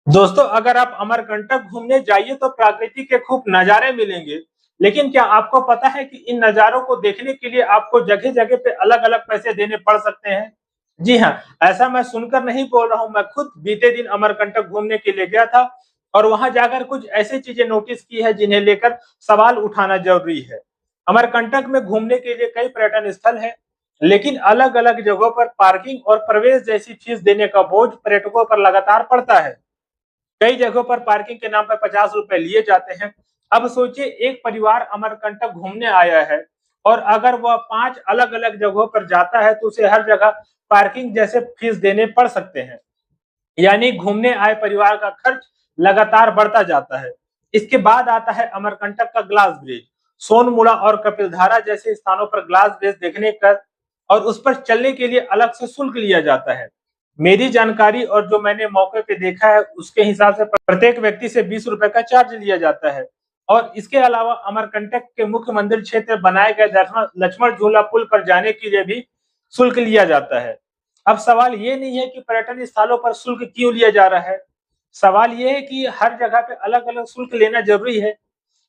दोस्तों, अगर आप अमरकंटक घूमने जाइए तो प्रकृति के खूब नज़ारे मिलेंगे। लेकिन क्या आपको पता है कि इन नज़ारों को देखने के लिए आपको जगह-जगह पे अलग-अलग पैसे देने पड़ सकते हैं? जी हाँ, ऐसा मैं सुनकर नहीं बोल रहा हूँ, मैं खुद बीते दिन अमरकंटक घूमने के लिए गया था और वहाँ जाकर कुछ ऐसी चीज़ें नोटिस की है जिन्हें लेकर सवाल उठाना ज़रूरी है। अमरकंटक में घूमने के लिए कई पर्यटन स्थल हैं, लेकिन अलग-अलग जगहों पर पार्किंग और प्रवेश जैसी फीस देने का बोझ पर्यटकों पर लगातार पड़ता है। कई जगहों पर पार्किंग के नाम पर 50 रुपए लिए जाते हैं। अब सोचिए, एक परिवार अमरकंटक घूमने आया है और अगर वह 5 अलग-अलग जगहों पर जाता है तो उसे हर जगह पार्किंग जैसे फीस देने पड़ सकते हैं। यानी घूमने आए परिवार का खर्च लगातार बढ़ता जाता है। इसके बाद आता है अमरकंटक का ग्लास ब्रिज। सोनमुड़ा और कपिलधारा जैसे स्थानों पर ग्लास ब्रिज देखने का और उस पर चलने के लिए अलग से शुल्क लिया जाता है। मेरी जानकारी और जो मैंने मौके पे देखा है उसके हिसाब से प्रत्येक व्यक्ति से 20 रुपए का चार्ज लिया जाता है। और इसके अलावा अमरकंटक के मुख्य मंदिर क्षेत्र बनाए गए लक्ष्मण झूला पुल पर जाने के लिए भी शुल्क लिया जाता है। अब सवाल ये नहीं है कि पर्यटन स्थलों पर शुल्क क्यों लिया जा रहा है। सवाल ये है कि हर जगह पे अलग-अलग शुल्क लेना ज़रूरी है।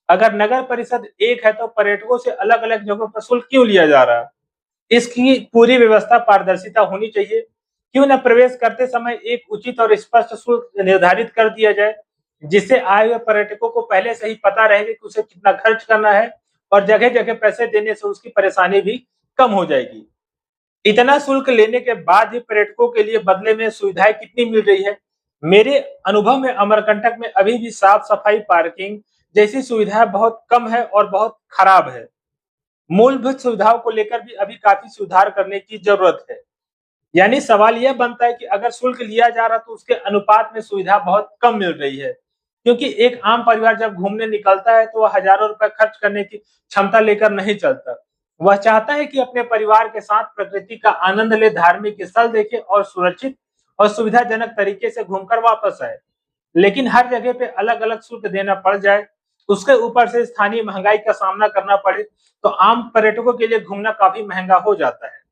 अगर नगर परिषद एक है तो पर्यटकों से अलग-अलग जगहों पर शुल्क क्यों लिया जा रहा है? इसकी पूरी व्यवस्था पारदर्शिता होनी चाहिए। क्यों न प्रवेश करते समय एक उचित और स्पष्ट शुल्क निर्धारित कर दिया जाए, जिससे आए हुए पर्यटकों को पहले से ही पता रहे कि उसे कितना खर्च करना है और जगह-जगह पैसे देने से उसकी परेशानी भी कम हो जाएगी। इतना शुल्क लेने के बाद भी पर्यटकों के लिए बदले में सुविधाएं कितनी मिल रही है? मेरे अनुभव में अमरकंटक में अभी भी साफ-सफाई, पार्किंग जैसी सुविधाएं बहुत कम है और बहुत खराब है। मूलभूत सुविधाओं को लेकर भी अभी काफ़ी सुधार करने की ज़रूरत है। यानी सवाल यह बनता है कि अगर शुल्क लिया जा रहा है तो उसके अनुपात में सुविधा बहुत कम मिल रही है। क्योंकि एक आम परिवार जब घूमने निकलता है तो वह हज़ारों रुपए खर्च करने की क्षमता लेकर नहीं चलता। वह चाहता है कि अपने परिवार के साथ प्रकृति का आनंद ले, धार्मिक स्थल देखे और सुरक्षित और सुविधाजनक तरीके से घूमकर वापस आए। लेकिन हर जगह पे अलग-अलग शुल्क देना पड़ जाए, उसके ऊपर से स्थानीय महँगाई का सामना करना पड़े, तो आम पर्यटकों के लिए घूमना काफ़ी महँगा हो जाता है।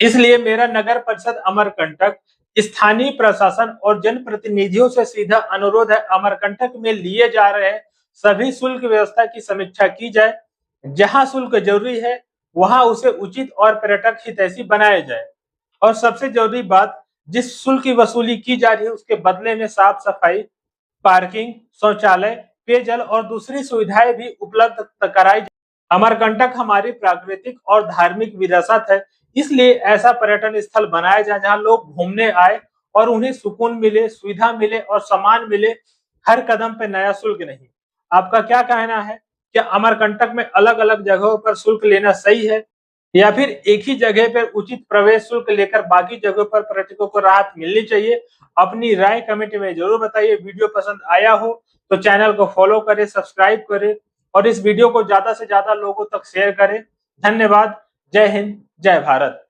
इसलिए मेरा नगर परिषद अमरकंटक, स्थानीय प्रशासन और जनप्रतिनिधियों से सीधा अनुरोध है, अमरकंटक में लिए जा रहे सभी शुल्क व्यवस्था की समीक्षा की जाए। जहाँ शुल्क जरूरी है, वहाँ उसे उचित और पर्यटक हितैषी बनाया जाए। और सबसे जरूरी बात, जिस शुल्क की वसूली की जा रही है उसके बदले में साफ सफाई, पार्किंग, शौचालय, पेयजल और दूसरी सुविधाएं भी उपलब्ध कराई। अमरकंटक हमारी प्राकृतिक और धार्मिक विरासत है, इसलिए ऐसा पर्यटन स्थल बनाया जाए जहाँ लोग घूमने आए और उन्हें सुकून मिले, सुविधा मिले और सम्मान मिले, हर कदम पे नया शुल्क नहीं। आपका क्या कहना है? क्या अमरकंटक में अलग-अलग जगहों पर शुल्क लेना सही है या फिर एक ही जगह पर उचित प्रवेश शुल्क लेकर बाकी जगहों पर पर्यटकों को राहत मिलनी चाहिए? अपनी राय कमेंट में जरूर बताइए। वीडियो पसंद आया हो तो चैनल को फॉलो करें, सब्सक्राइब करें और इस वीडियो को ज्यादा से ज्यादा लोगों तक शेयर करें। धन्यवाद। जय हिंद, जय भारत।